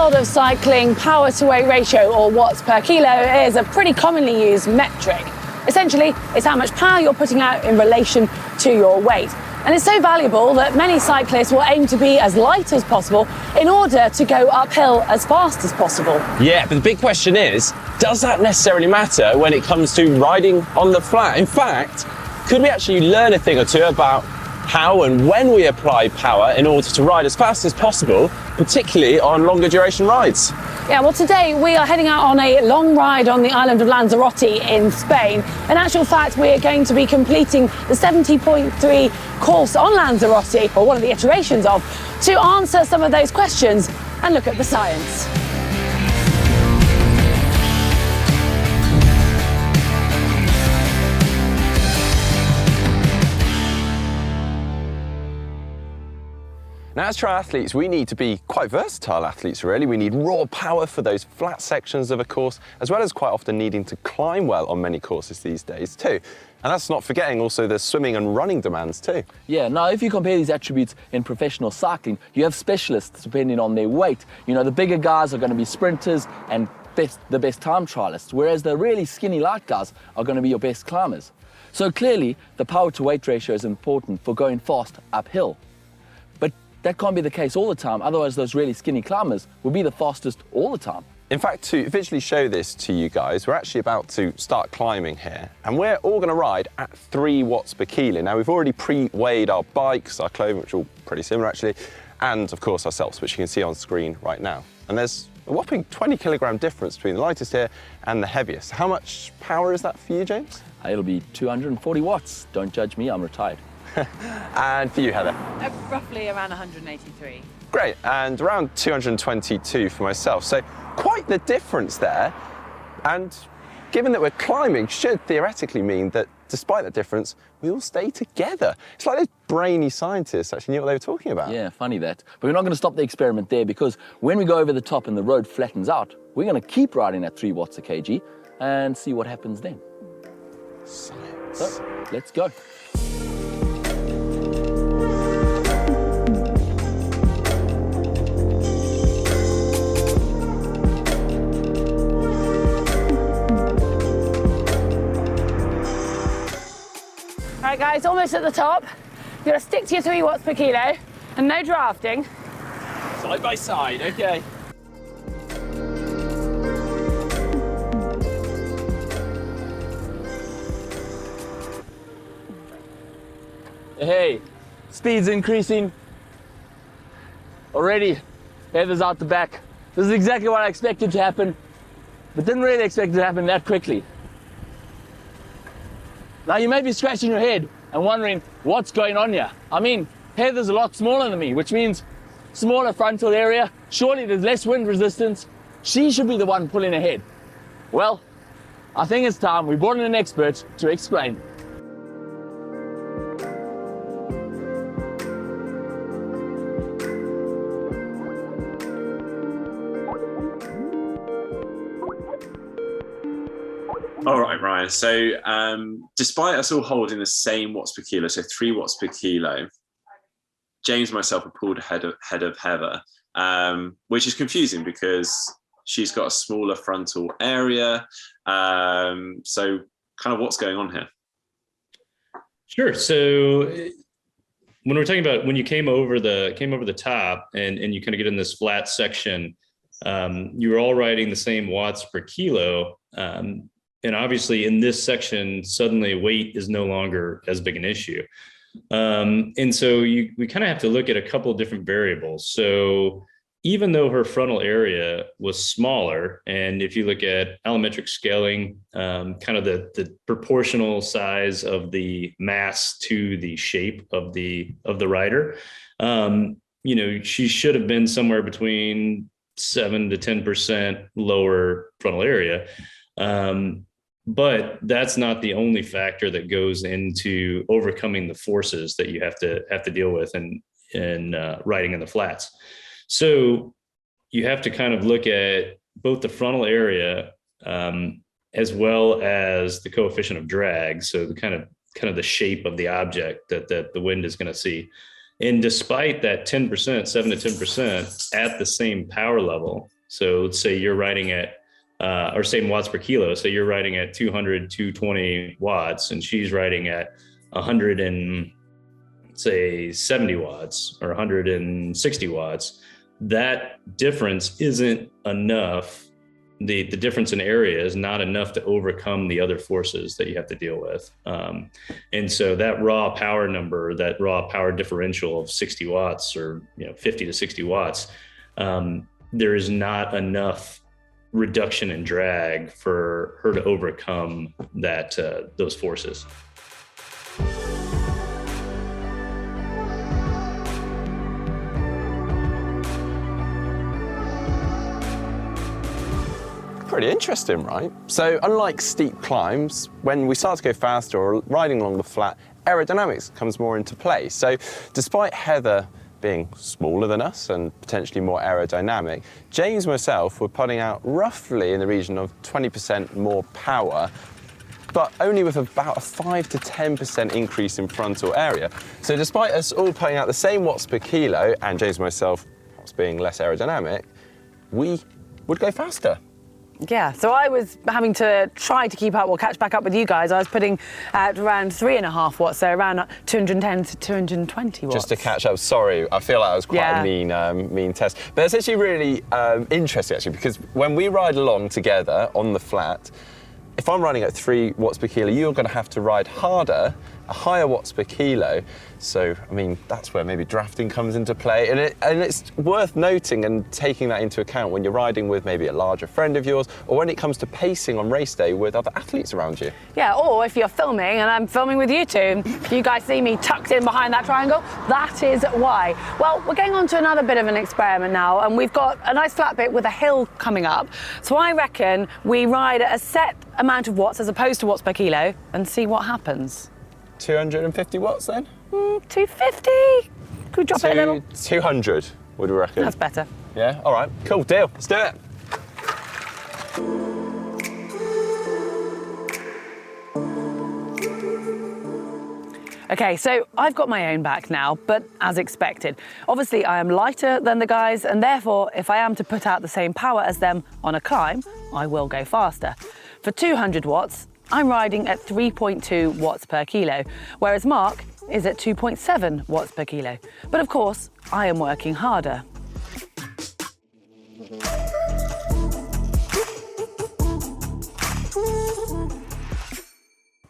world of cycling, power to weight ratio, or watts per kilo, is a pretty commonly used metric. Essentially, it's how much power you're putting out in relation to your weight. And it's so valuable that many cyclists will aim to be as light as possible in order to go uphill as fast as possible. Yeah, but the big question is, does that necessarily matter when it comes to riding on the flat? In fact, could we actually learn a thing or two about how and when we apply power in order to ride as fast as possible, particularly on longer duration rides? Yeah, well, today we are heading out on a long ride on the island of Lanzarote in Spain. In actual fact, we're going to be completing the 70.3 course on Lanzarote, or one of the iterations of, to answer some of those questions and look at the science. Now, as triathletes, we need to be quite versatile athletes, really. We need raw power for those flat sections of a course, as well as quite often needing to climb well on many courses these days too. And that's not forgetting also the swimming and running demands too. Yeah, now if you compare these attributes in professional cycling, you have specialists depending on their weight. You know, the bigger guys are going to be sprinters and the best time trialists, whereas the really skinny light guys are going to be your best climbers. So clearly, the power to weight ratio is important for going fast uphill. That can't be the case all the time, otherwise those really skinny climbers will be the fastest all the time. In fact, to visually show this to you guys, we're actually about to start climbing here, and we're all going to ride at 3 watts per kilo. Now, we've already pre-weighed our bikes, our clothing, which are all pretty similar actually, and of course ourselves, which you can see on screen right now. And there's a whopping 20 kilogram difference between the lightest here and the heaviest. How much power is that for you, James? It'll be 240 watts. Don't judge me, I'm retired. And for you, Heather? Roughly around 183. Great, and around 222 for myself. So quite the difference there. And given that we're climbing, should theoretically mean that despite that difference, we all stay together. It's like those brainy scientists actually knew what they were talking about. Yeah, funny that. But we're not going to stop the experiment there, because when we go over the top and the road flattens out, we're going to keep riding at 3 watts a kg and see what happens then. Science. So, let's go. All right, guys, almost at the top. You've got to stick to your 3 watts per kilo and no drafting. Side by side, okay. Hey, speed's increasing. Already, Heather's out the back. This is exactly what I expected to happen, but didn't really expect it to happen that quickly. Now you may be scratching your head and wondering what's going on here. I mean, Heather's a lot smaller than me, which means smaller frontal area. Surely there's less wind resistance. She should be the one pulling ahead. Well, I think it's time we brought in an expert to explain. All right, Ryan. So despite us all holding the same watts per kilo, so 3 watts per kilo, James and myself are pulled ahead of Heather, which is confusing because she's got a smaller frontal area. So kind of what's going on here? Sure. So when we're talking about when you came over the top and you kind of get in this flat section, you were all riding the same watts per kilo. And obviously in this section, suddenly weight is no longer as big an issue. And so we kind of have to look at a couple of different variables. So even though her frontal area was smaller, and if you look at allometric scaling, kind of the proportional size of the mass to the shape of the rider, you know, she should have been somewhere between 7 to 10% lower frontal area. But that's not the only factor that goes into overcoming the forces that you have to deal with in riding in the flats. So you have to kind of look at both the frontal area as well as the coefficient of drag. So the kind of the shape of the object that the wind is going to see. And despite that 10%, 7 to 10% at the same power level, so let's say you're riding at, or same watts per kilo, so you're riding at 200, 220 watts, and she's riding at 100 and say 70 watts or 160 watts, that difference isn't enough. The difference in area is not enough to overcome the other forces that you have to deal with. And so that raw power number, that raw power differential of 60 watts or 50 to 60 watts, there is not enough reduction in drag for her to overcome that those forces. Pretty interesting, right? So unlike steep climbs, when we start to go faster or riding along the flat, aerodynamics comes more into play. So despite Heather being smaller than us and potentially more aerodynamic, James and myself were putting out roughly in the region of 20% more power, but only with about a 5 to 10% increase in frontal area. So despite us all putting out the same watts per kilo, and James and myself being less aerodynamic, we would go faster. Yeah, so I was having to try to keep up or catch back up with you guys. I was putting at around 3.5 watts, so around 210 to 220 watts. Just to catch up, sorry, I feel like that was quite a mean test. But it's actually really interesting, actually, because when we ride along together on the flat, if I'm riding at 3 watts per kilo, you're going to have to ride harder, a higher watts per kilo. So, I mean, that's where maybe drafting comes into play. And it's worth noting and taking that into account when you're riding with maybe a larger friend of yours, or when it comes to pacing on race day with other athletes around you. Yeah, or if you're filming and I'm filming with you two, you guys see me tucked in behind that triangle, that is why. Well, we're going on to another bit of an experiment now, and we've got a nice flat bit with a hill coming up. So I reckon we ride at a set amount of watts as opposed to watts per kilo and see what happens. 250 watts then? 250? Could we drop it a little? 200, would we reckon? That's better. Yeah, all right, cool, deal, let's do it. Okay, so I've got my own back now, but as expected. Obviously, I am lighter than the guys, and therefore, if I am to put out the same power as them on a climb, I will go faster. For 200 watts, I'm riding at 3.2 watts per kilo, whereas Mark is at 2.7 watts per kilo. But of course, I am working harder.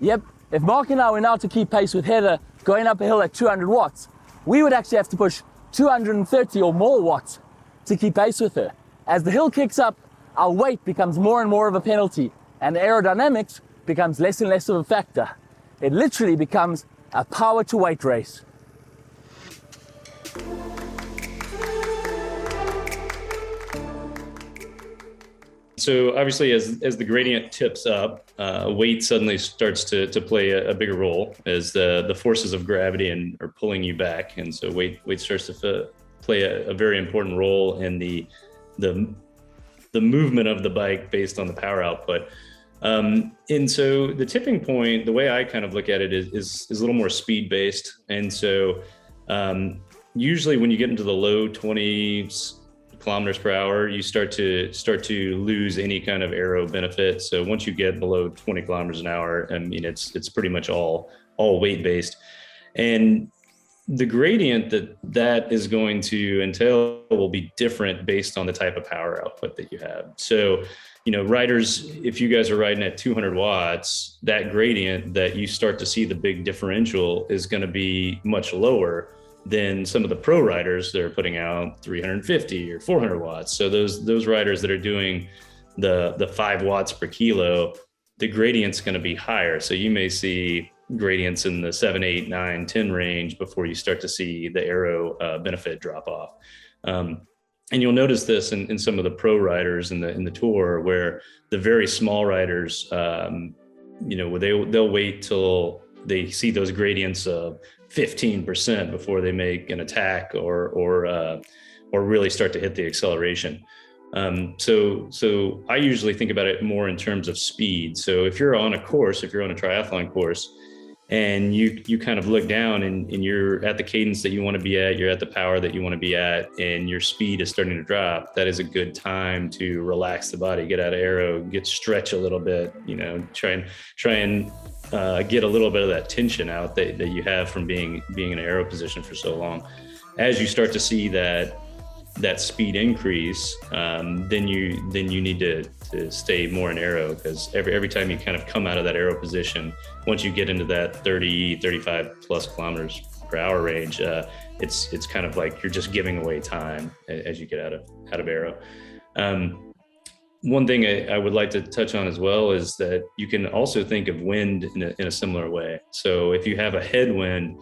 Yep, if Mark and I were now to keep pace with Heather going up a hill at 200 watts, we would actually have to push 230 or more watts to keep pace with her. As the hill kicks up, our weight becomes more and more of a penalty, and aerodynamics becomes less and less of a factor. It literally becomes a power to weight race. So obviously, as the gradient tips up, weight suddenly starts to play a bigger role as the forces of gravity are pulling you back, and so weight starts to play a very important role in the movement of the bike based on the power output. And so the tipping point, the way I kind of look at it is a little more speed based, and so usually when you get into the low 20s kilometers per hour, you start to lose any kind of aero benefit. So once you get below 20 kilometers an hour, I mean, it's pretty much all weight based. And the gradient that is going to entail will be different based on the type of power output that you have. So, riders, if you guys are riding at 200 watts, that gradient that you start to see the big differential is going to be much lower than some of the pro riders that are putting out 350 or 400 watts. So those riders that are doing the 5 watts per kilo, the gradient's going to be higher. So you may see gradients in the 7, 8, 9, 10 range before you start to see the aero benefit drop off. And you'll notice this in some of the pro riders in the tour, where the very small riders, they'll wait till they see those gradients of 15% before they make an attack or really start to hit the acceleration. So I usually think about it more in terms of speed. So if you're on a triathlon course, and you kind of look down and you're at the cadence that you want to be at, you're at the power that you want to be at, and your speed is starting to drop, that is a good time to relax the body, get out of aero, stretch a little bit, try and get a little bit of that tension out that you have from being in an aero position for so long. As you start to see that speed increase, then you need to stay more in aero, because every time you kind of come out of that aero position, once you get into that 35 plus kilometers per hour range, it's kind of like you're just giving away time as you get out of aero. One thing I would like to touch on as well is that you can also think of wind in a similar way. So if you have a headwind,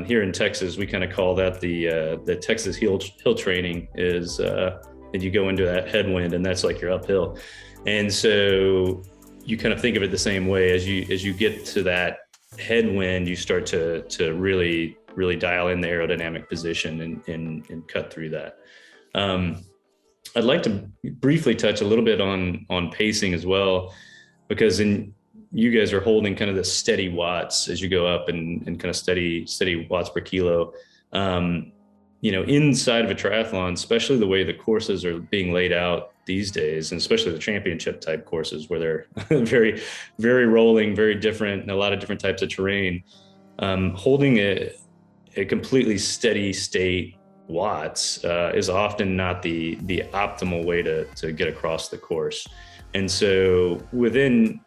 here in Texas, we kind of call that the Texas hill training, is that you go into that headwind and that's like you're uphill. And so you kind of think of it the same way. As you get to that headwind, you start to really dial in the aerodynamic position and cut through that. I'd like to briefly touch a little bit on pacing as well, because you guys are holding kind of the steady watts as you go up and kind of steady watts per kilo. Inside of a triathlon, especially the way the courses are being laid out these days, and especially the championship type courses where they're very, very rolling, very different, and a lot of different types of terrain, holding a completely steady state watts is often not the optimal way to get across the course. And so within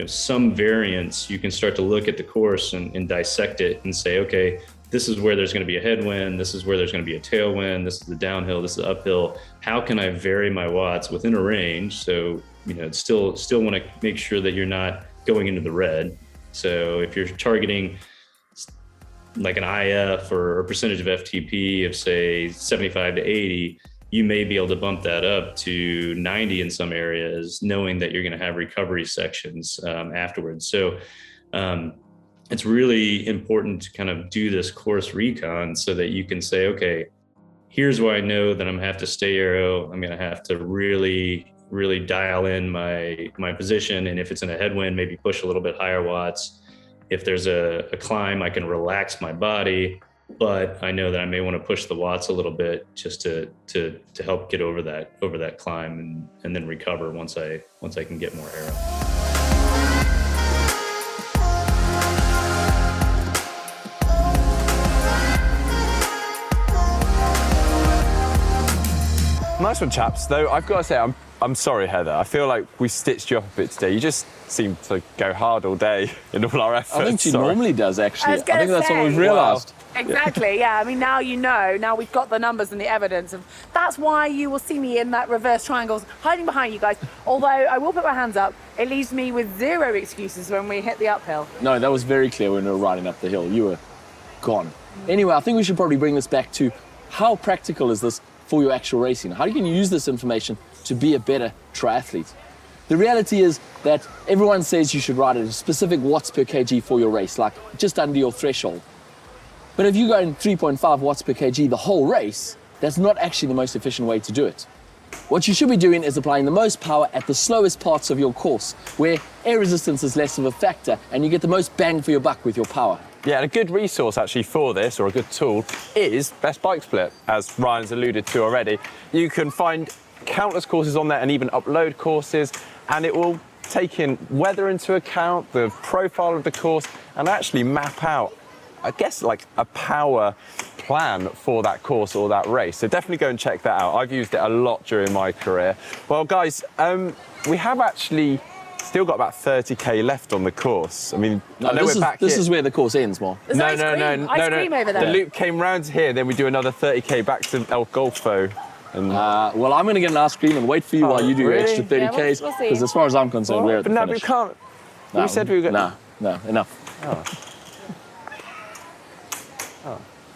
some variance, you can start to look at the course and dissect it and say, okay, this is where there's going to be a headwind, this is where there's going to be a tailwind, this is the downhill, this is the uphill. How can I vary my watts within a range? So, still want to make sure that you're not going into the red. So if you're targeting like an IF or a percentage of FTP of say 75 to 80, you may be able to bump that up to 90 in some areas, knowing that you're going to have recovery sections afterwards. So it's really important to kind of do this course recon so that you can say, okay, here's where I know that I'm going to have to stay aero. I'm going to have to really, really dial in my position. And if it's in a headwind, maybe push a little bit higher watts. If there's a climb, I can relax my body, but I know that I may want to push the watts a little bit just to help get over that climb and then recover once I can get more aero. Nice one, chaps. Though I've got to say, I'm sorry, Heather. I feel like we stitched you up a bit today. You just seem to go hard all day in all our efforts. I think she normally does, actually. I think that's what we've realised. Wow. Exactly, yeah. I mean, now you know. Now we've got the numbers and the evidence. That's why you will see me in that reverse triangles, hiding behind you guys. Although I will put my hands up, it leaves me with zero excuses when we hit the uphill. No, that was very clear when we were riding up the hill. You were gone. Anyway, I think we should probably bring this back to how practical is this for your actual racing? How can you use this information to be a better triathlete? The reality is that everyone says you should ride at a specific watts per kg for your race, like just under your threshold. But if you go in 3.5 watts per kg the whole race, that's not actually the most efficient way to do it. What you should be doing is applying the most power at the slowest parts of your course, where air resistance is less of a factor and you get the most bang for your buck with your power. Yeah, and a good resource actually for this, or a good tool, is Best Bike Split, as Ryan's alluded to already. You can find countless courses on there and even upload courses, and it will take in weather into account, the profile of the course, and actually map out, I guess, like a power plan for that course or that race. So definitely go and check that out. I've used it a lot during my career. Well, guys, we have actually still got about 30k left on the course. I mean, no, I know we're back here. This is where the course ends, Mark. No. Ice cream over there. The loop came round here, then we do another 30k back to El Golfo. And well, I'm going to get an ice cream and wait for you while you do your extra 30Ks, because as far as I'm concerned, we're at the finish. But no, we can't. We said we were going to... No, enough. Oh.